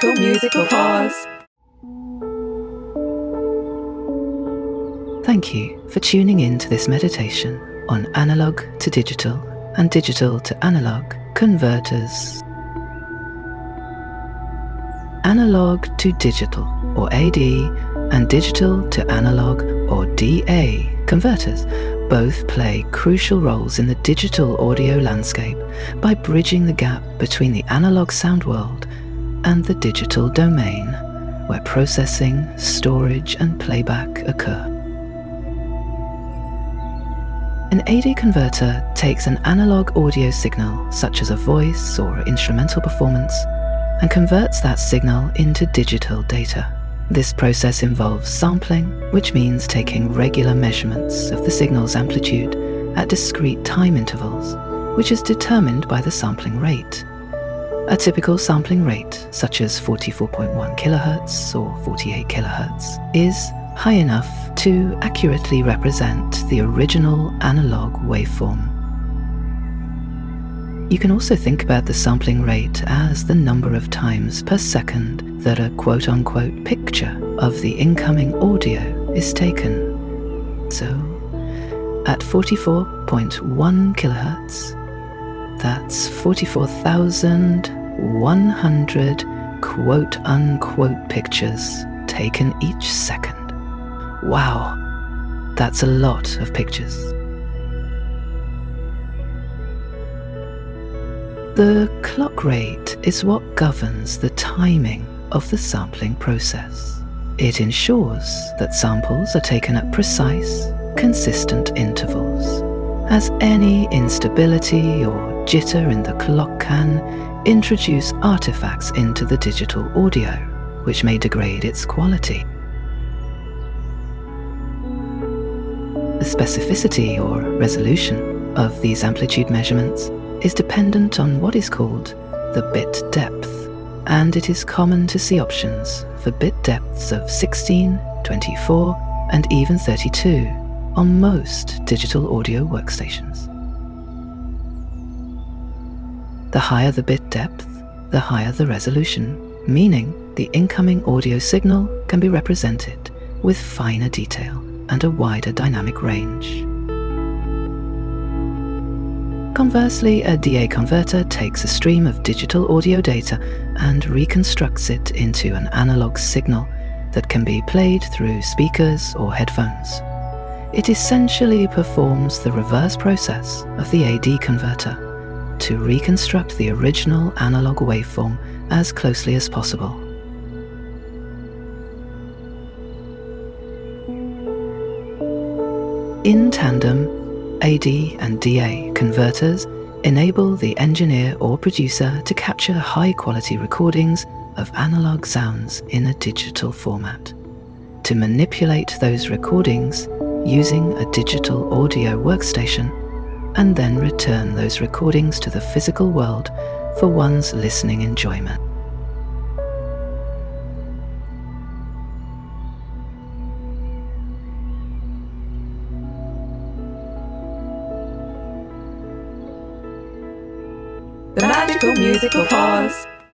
magical musical pause. Thank you for tuning in to this meditation on analog to digital and digital to analog converters. Analog to digital, or AD, and digital to analog, or DA, converters both play crucial roles in the digital audio landscape by bridging the gap between the analog sound world and the digital domain, where processing, storage, and playback occur. An AD converter takes an analog audio signal, such as a voice or instrumental performance, and converts that signal into digital data. This process involves sampling, which means taking regular measurements of the signal's amplitude at discrete time intervals, which is determined by the sampling rate. A typical sampling rate, such as 44.1 kHz or 48 kHz, is high enough to accurately represent the original analog waveform. You can also think about the sampling rate as the number of times per second that a quote-unquote picture of the incoming audio is taken. So, at 44.1 kHz, that's 44,100 quote-unquote pictures taken each second. Wow, that's a lot of pictures. The clock rate is what governs the timing of the sampling process. It ensures that samples are taken at precise, consistent intervals, as any instability or jitter in the clock can introduce artifacts into the digital audio, which may degrade its quality. The specificity or resolution of these amplitude measurements is dependent on what is called the bit depth, and it is common to see options for bit depths of 16, 24, and even 32 on most digital audio workstations. The higher the bit depth, the higher the resolution, meaning the incoming audio signal can be represented with finer detail and a wider dynamic range. Conversely, a DA converter takes a stream of digital audio data and reconstructs it into an analog signal that can be played through speakers or headphones. It essentially performs the reverse process of the AD converter to reconstruct the original analog waveform as closely as possible. In tandem, AD and DA converters enable the engineer or producer to capture high-quality recordings of analog sounds in a digital format, to manipulate those recordings using a digital audio workstation, and then return those recordings to the physical world for one's listening enjoyment. The magical musical pause.